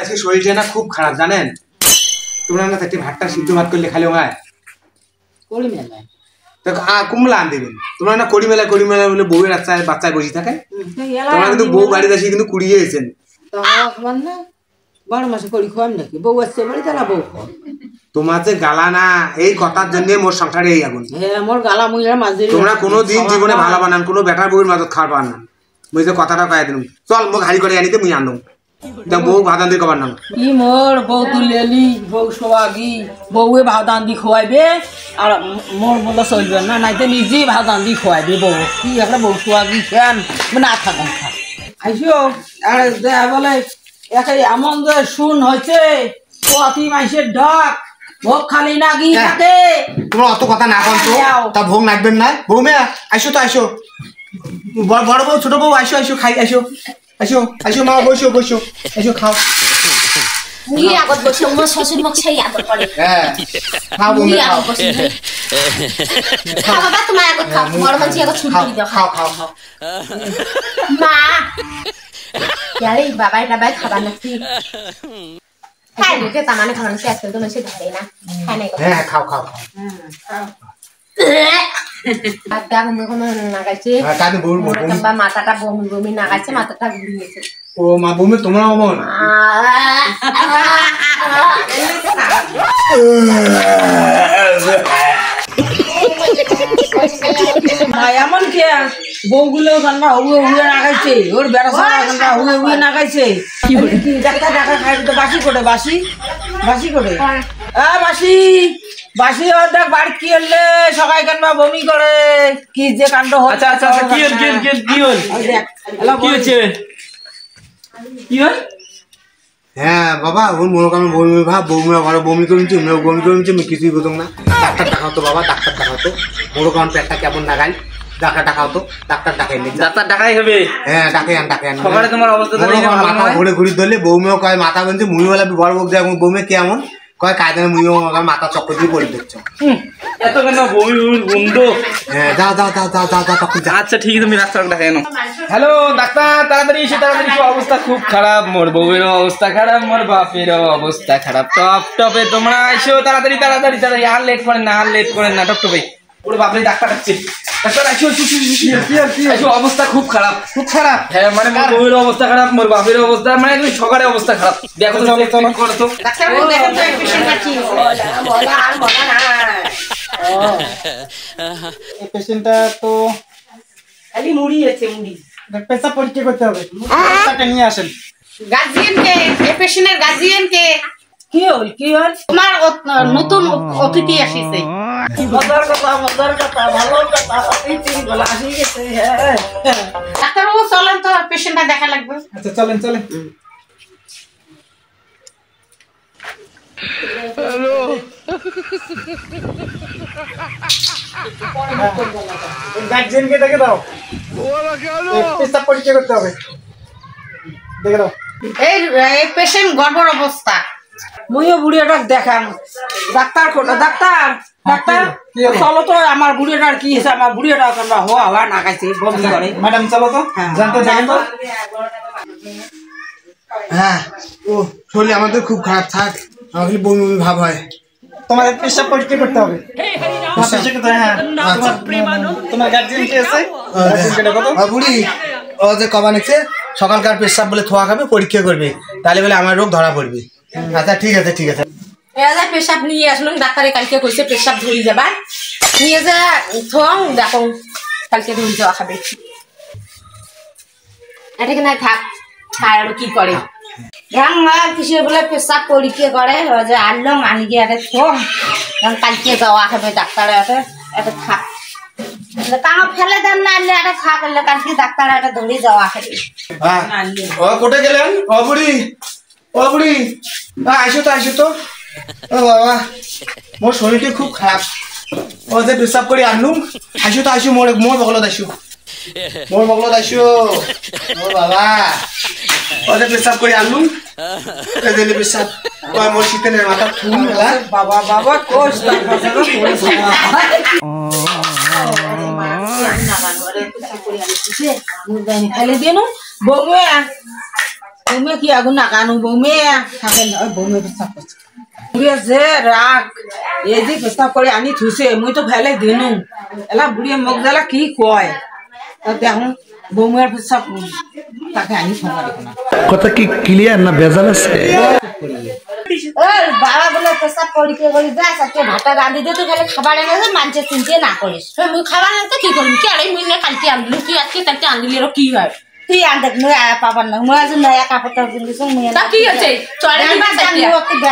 আজকে শরীরটা না খুব খারাপ জানেন। তোমরা না একটি ভাতটা সিদ্ধ ভাত করলে খালি হয় করি মেলায় তো কুমলা আন দেবেন। তোমরা না করি মেলা বলে বউয়ের বাচ্চায় বসে থাকে। তোমরা কিন্তু বউ বাড়িতে আসি কিন্তু কুড়িয়ে এসেছেন। তখন না 12 মাসে করি খাওয়াম নাকি? বউ আসছে বাড়ি তারা বউ তোমার যে গালা না এই কথার জন্য মোর সংসারে এই আগুন। হ্যাঁ মোর গালা মুইরা মাঝে তোমরা কোনোদিন জীবনে ভালো বানান কোনো বেটার বউয়ের মাঝে খাওয়া পান না। মুই যে কথাটা কয়ে দিলাম চল মোক হাড়ি করে আনিতে মুই আনলাম বউ ভাদান দিয়ে কবার নাম কি মোর বউ তুলেলি বউ সোয়াগি বউয়ে ভাত আন্দি খোয়াইবে আর মোর বলে চলবে না নাইতে নিজেই ভাত আন্দি খোয়াইবে বউ কি একটা বউ সোয়াগি খেন না থাকুন খা আইসো আর বলে একে এমন যে শুন হয়েছে পতি মাইসের ঢক ভোগ খালি না গি থাকে। তোমরা অত কথা না বলতো তা ভোগ নাকবেন না। বউ মেয়ে আইসো তো আইসো বড় বউ ছোট বউ আইসো আইসো খাই আইসো আইসো আইসো মা বসো বসো আইসো খাও। মুই আগত বসে মোর শ্বশুর মোক সেই আদর করে। হ্যাঁ খাও বউ মেয়ে খাও। খাও বাবা তোমার আগত খাও বড় মাঝি আগত ছুটি করে দাও। খাও খাও খাও মা यारे बाबा बाबा খাবার নাকি খাই ঢুকে তামানে খাওয়ানো সে আজকাল তো মানুষের ধরে না খায় নাই। হ্যাঁ খাও খাও খাও আদা ঘুমে ঘুমে নাগাইছে কানে বউ বা মাথাটা বমি বমি নাগাইছে মাথাটা ঘুরিয়েছে। ও মা বউমে তোমরা অমন এমন কে বউগুলো গানবা হুয়ে হুয়ে নাগাইছে ওর বেড়াশোনা গানবা হুয়ে হুয়ে নাগাইছে দেখা দেখা খাই তো বাসি করে বাসি বাসি করে বাসি বাসি ওর দেখ বাড়ি কি হলে সবাই গানবা বমি করে কি যে কাণ্ড হচ্ছে। আচ্ছা আচ্ছা কি হল কি হল কি হচ্ছে কি হল? হ্যাঁ বাবা ওর মনে করেন বমি ভাব বৌমা ঘরে বমি করেছি বমি করেছি আমি কিছুই বুঝতাম না। ডাক্তার দেখাও তো বাবা ডাক্তার দেখাও তো মনে করেন পেটটা কেমন লাগাই ডাক্তার দেখাও তো ডাক্তার দেখাই নি ডাক্তার দেখাই হবে। হ্যাঁ ডাকে আন সকালে তোমার অবস্থা মাথা ঘুরে ঘুরি ধরলে বৌমেও কয় মাথা বলছে মুড়িওয়ালা বড় বউ যায় বৌমে কেমন কয় কায়দানে মুড়িও মাথা চক্কর দিয়ে পড়ে দেখছো এত কেন বমি বমি গন্ধ। হ্যাঁ যাও যাও যাও যাও যাও যাও তখন আচ্ছা ঠিক আছে তুমি ডাক্তার দেখাই নাও। হ্যালো ডাক্তার তাড়াতাড়ি এসে তাড়াতাড়ি অবস্থা খুব খারাপ মোর বউয়েরও অবস্থা খারাপ মোর বাপেরও অবস্থা খারাপ টপ টপে তোমরা এসো তাড়াতাড়ি তাড়াতাড়ি তাড়াতাড়ি আর লেট করেন না টপ টপে ওরে বাপরে ডাক্তার আসছে ডাক্তার আসো অবস্থা খুব খারাপ হ্যাঁ মানে মোর বউয়ের অবস্থা খারাপ মোর বাপের অবস্থা মানে একদম সকারে অবস্থা খারাপ দেখো তো চলো করো তো ডাক্তার বাবু দেখুন তো পেশেন্টটা কি বলা আর বলা না এই পেশেন্টটা তো খালি মুড়ি আছে মুড়ি পেশা পরীক্ষা করতে হবে পেশাটা নিয়ে আসেন। গার্জিয়ান কে এই পেশেন্টের গার্জিয়ান কে কি হল তোমার নতুন অতিথি আসিছে মজার কথা ভালো কথা অতিথি বলা আসি গেছে। হ্যাঁ ডাক্তার বাবু চলেন তো পেশেন্টটা দেখা লাগবে। আচ্ছা চলেন চলেন গার্জিয়ানকে দেখে দাও পেশা পরীক্ষা করতে হবে দেখে দাও। এই পেশেন্ট গড়বড় অবস্থা মুইও বুড়িয়াটাক দেখান ডাক্তার কোটা ডাক্তার চলো তো আমার বুড়িয়াটার কি হয়েছে আমার বুড়িয়াটা আমরা হওয়া না খাইছে বমি করে। ম্যাডাম চলো তো জানতে দেখেন তো। হ্যাঁ ও শরীর আমাদের খুব খারাপ থাক আমাকে বমি বমি ভাব হয়। তোমাদের পেশাব পরীক্ষা করতে হবে। তোমার গার্জিয়ান কে আছে বুড়ি ও যে কবা নিচ্ছে সকালকার পেশাব বলে থোয়া খাবে পরীক্ষা করবে তাহলে বলে আমার রোগ ধরা পড়বে। আচ্ছা ঠিক আছে পেশাব নিয়ে আসলাম ডাক্তারে কালকে কইছে পেশাব ধরি যাবার নিয়ে যা থং দেখো কালকে ধরি যাওয়া খাবে এটাকে না থাক ছাড় আর কি করে কিসের বলে পেশাব পরীক্ষা করে যে আনলাম আনি গিয়ে একটা থং কালকে যাওয়া খাবে ডাক্তারে এটা থাক কানো ফেলে দেন না আনলে এটা থাক কালকে ডাক্তার এটা ধরে যাওয়া খাবে। ও কোটে গেলেন ও বুড়ি আইসো তো ও বাবা মোর শরীরটা খুব খারাপ ও যে পেশাব করে আনলুম আইসো মোর বগলত আইসো ও বাবা ও যে পেশাব করে আনলুম এদিকে পেশাব মোর শীতে মাথা ফুল বাবা কোষ খালি দিন বউ বৌমে কি আগুন নাকানো বৌমে থাকেন ওই বৌমে পেশাব করছে বুড়িয়ে যে রাগ এই যে পেশাব করে আনি থুইছে মুই তো ফেলে দিনু এলা বুড়িয়ে মুখ জ্বালা কি কয় তা দেখুন বৌমের পেশাব তাকে আনি সঙ্গে না কথা কি ক্লিয়ার না ভেজাল আছে বাবা বলে পেশাব পরীক্ষা করি যা সাথে ভাতা রাঁধি দিয়ে তো খালি খাবার এনে মানুষের চিনতে না করিস মুই খাবার আনতে কি করবি কি আরে মুই না কালকে আনলি তুই আজকে তাকে আনলি আর কি হয় তুই আনতে মুই পাবার না মুই আজ নয়া কাপড় কিনলিস মুই তা কি আছে চলে দিবা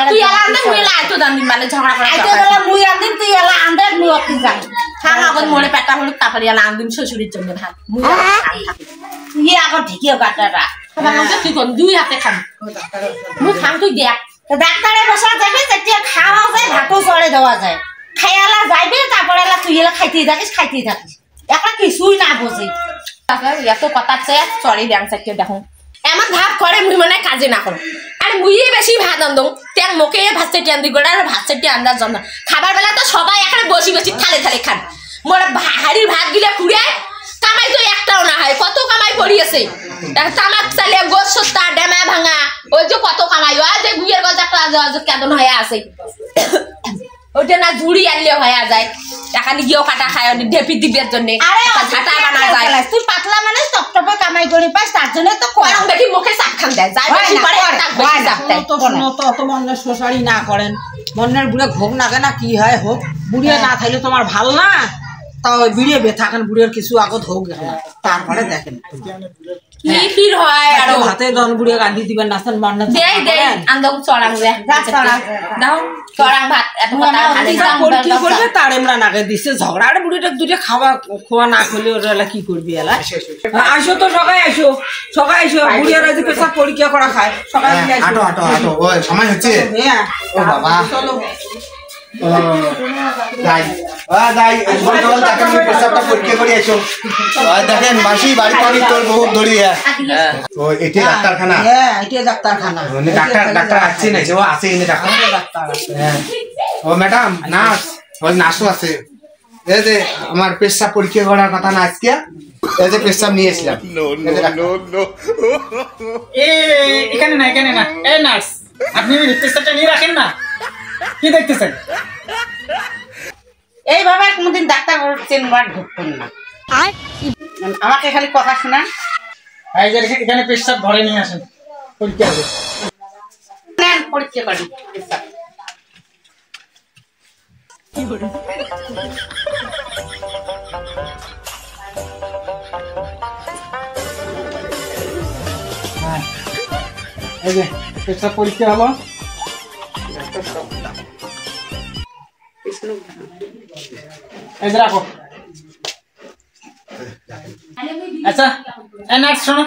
তুই এলা আনতে মুই এলা আইতো দান দিন মানে ঝগড়া করে আইতো গেলা মুই আনদিন তুই এলা আনতে মুই অতি যাই খান আগত মোরে পেটা হল তারপরে এলা আনদিন শ্বশুরের জন্য ভাত মুই তুই আগত ঢেকিও কাটারা খাবার আনতে কি করবি দুই হাতে খান মুই খান তুই দেখ ডাক্তারে বসা যাবে তেতিয়া খাওয়া যায় ভাতও চড়ে দেওয়া যায় খাইয়ালা যাইবে তারপরে এলা তুই এলা খাইতেই থাকিস একটা কিছুই না বুঝি এত কথা চেয়ে চড়ে ব্যাং চাইতে দেখো এমন ভাব করে মুই মানে কাজে না করো আর মুইয়ে বেশি ভাত আনদো তেল মোকে ভাত চাইতে আনদি গোড়া আর ভাত চাইতে আন্দার জন্য খাবার বেলা তো সবাই এখানে বসি বসি থালে থালে খান মোর হাড়ির ভাত গিলে খুঁড়ে কামাই তো একটাও না হয় কত কামাই পড়িয়েছে তামাক চালিয়ে গোস সস্তা ডেমা ভাঙা ওই যে কত কামাই হয় যে গুইয়ের গজ একটা কেমন হয়ে আছে ওইটা না জুড়ি আনলে হয়ে যায় এখানে গিয়েও কাটা খায় ঢেপি দিবের জন্য ঝাঁটা বানা যায় তুই পাতলা মানে টপটপে কামাই করে পাস তার জন্য তো কম দেখি মুখে চাপ খান দেয় যাই বেশি পারে তাক বেশি চাপ দেয় তো শুনো তো অত মনের শোষারি না করেন মনের বুড়ে ঘোগ নাগে না কি হয় হোক বুড়িয়ে না থাকলে তোমার ভাল না তাও বিড়িয়ে থাকেন বুড়িয়ার কিছু আগত হোক তারপরে দেখেন কি ফির হয় আর হাতে দন বুড়িয়ে গান্ধি দিবেন নাচেন মন্না দেই দেই আন্দম চড়াং দে দাও চড়াং ভাত এত কথা ভালো কি করবে তার এমরা নাগে দিছে ঝগড়ার বুড়িটা দুটো খোয়া না খেলে ওরা কি করবি এলা আসো তো সকালে আসো বুড়িয়ার আজ পেশাব পরীক্ষা করা খায় সকালে হাঁটো হাঁটো হাঁটো ওই সময় হচ্ছে হ্যাঁ ও বাবা চলো দেখেন মাসি বাড়ি পানি তোর বহুত ধরিয়া এটি ডাক্তারখানা হ্যাঁ এটা ডাক্তারখানা ডাক্তার আসছে না ও আছে এনে ডাক্তার ও ম্যাডাম নার্স ওই নার্সও আছে এই যে আমার পেশাব পরীক্ষা করার কথা না আজকে এই যে পেশাব নিয়ে এসলাম এখানে না এই নার্স আপনি পেশাবটা নিয়ে রাখেন না কি দেখতেছেন এইভাবে কোনদিন ডাক্তার চেম্বার ঢুকতেন না আমাকে খালি কথা শোনান এই যে এখানে পেশাব ঘরে নিয়ে আসেন পরীক্ষা হবে নেন পরীক্ষা করি এই যে পেশাব পরীক্ষা হলো এই যে রাখো আচ্ছা নার্স শোনো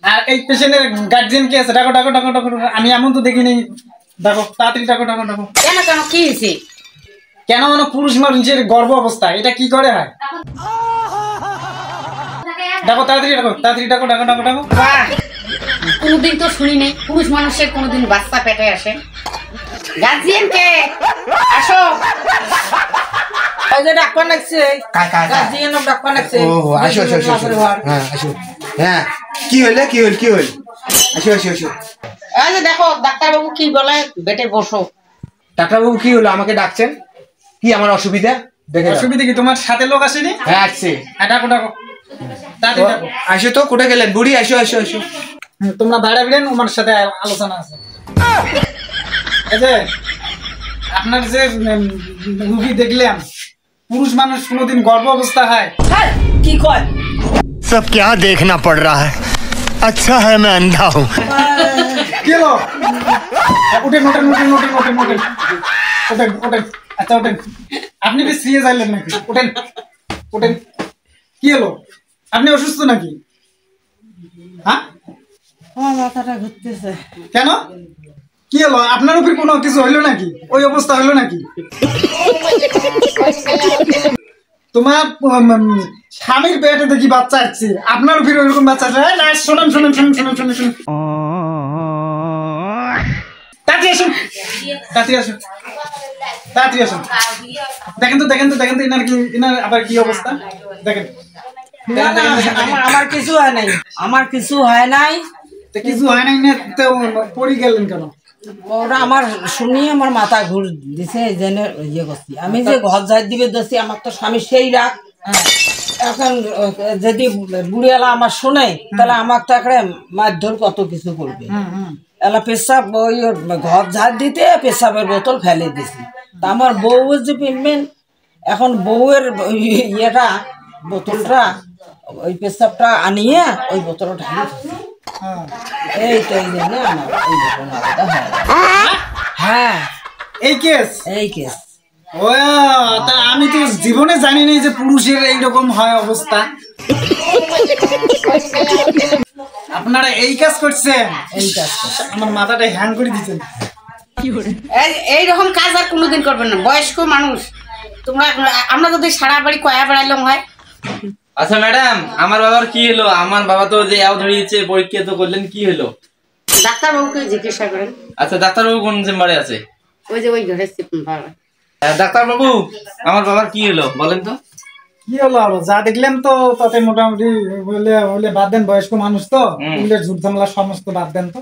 আর এই পেশেন্টের গার্জিয়ান কে আছে ডাকো আমি এমন তো দেখিনি দেখো তাড়াতাড়ি ডাকো কেন কি হয়েছে কেন মানে পুরুষ মানুষের গর্ভ অবস্থা এটা কি করে হয় দেখো তাড়াতাড়ি ডাকো কোনদিন তো শুনি নাই পুরুষ মানুষের কোনদিন বাচ্চা পেটে আসে গার্জিয়ান কে আসো ওই যে ডাক্তার লাগছে গার্জিয়ান ডাক্তার লাগছে ও আসো হ্যাঁ আসো হ্যাঁ কি হইল আসো এই যে দেখো ডাক্তারবাবু কি বলে বেটে বসো ডাক্তারবাবু কি হলো আমাকে ডাকছেন কি আমার অসুবিধা দেখে অসুবিধা কি তোমার সাথে লোক আসেনি হ্যাঁ আসছে ডাকো তাড়াতাড়ি ডাকো আসো তো কোথায় গেলেন বুড়ি আসো তোমরা দাঁড়াবেন আমার সাথে আলোচনা আছে এই যে আপনার যে রুগী দেখলাম পুরুষ মানুষ কোনোদিন গর্ভ অবস্থা হয় কি কয় सब क्या देखना पड़ रहा है अच्छा है मैं अंधा हूँ কি হলো ওঠেন আচ্ছা ওঠেন আপনি কি সিরিয়াস আইলেন নাকি ওঠেন কি হলো আপনি অসুস্থ নাকি হ্যাঁ আমার মাথাটা ঘুরতেছে কেন কি হলো আপনার উপর কোনো কিছু হইলো নাকি ওই অবস্থা হইলো নাকি তোমার স্বামীর পেটে দেখি বাচ্চা আসছে আপনার উপর ওইরকম বাচ্চা আসছে না শুনুন তাড়াতাড়ি আসুন দেখেন তো ইনার আবার কি অবস্থা দেখেন আমার কিছু হয় নাই তো কিছু হয় নাই না, তো পড়ে গেলেন কেন? ওরা আমার শুনি আমার মাথা ঘুর দিছে, এই জন্য ইয়ে করছি। আমি যে ঘর যাই দিবে দিচ্ছি, আমার তো স্বামী সেই রাগ। এখন যদি বুড়িয়ালা আমার শোনে, তাহলে আমার তো একটা মারধর কত কিছু করবে। এলা পেশাব ওই ঘর ঝাড় দিতে পেশাবের বোতল ফেলে দিছি। তা আমার বউয়ের যে পেনমেন, এখন বউয়ের ইয়েটা বোতলটা ওই পেশাবটা আনিয়ে ওই বোতলটা ঢালি দিছি। এই তো এই জন্য আমার এই ঘটনাটা হয়। হ্যাঁ এই কেস এই কেস। ও, তা আমি তো জীবনে জানি না যে পুরুষের এইরকম হয় অবস্থা। আপনারা এই কাজ করছেন? এই কাজ আমার মাথাটা হ্যাং করে দিচ্ছেন। এইরকম কাজ আর কোনোদিন করবেন না, বয়স্ক মানুষ তোমরা। আমরা যদি সারা বাড়ি কয়া বেড়াইলাম হয়। আচ্ছা ম্যাডাম, আমার বাবার কি হলো? আমার বাবা তো যে আও ধরিয়েছে, পরীক্ষা তো করলেন, কি হলো? ডাক্তারবাবুকে জিজ্ঞাসা করেন। আচ্ছা ডাক্তারবাবু কোন চেম্বারে আছে? ওই যে ওই ঘরে ডাক্তারবাবু, আমার বাবার কি হলো বলেন তো? কি হলো আরো? যা দেখলেন তো তাতে মোটামুটি বলে বাদ দেন, বয়স্ক মানুষ তো, ঝুট ঝামেলা সমস্ত বাদ দেন তো।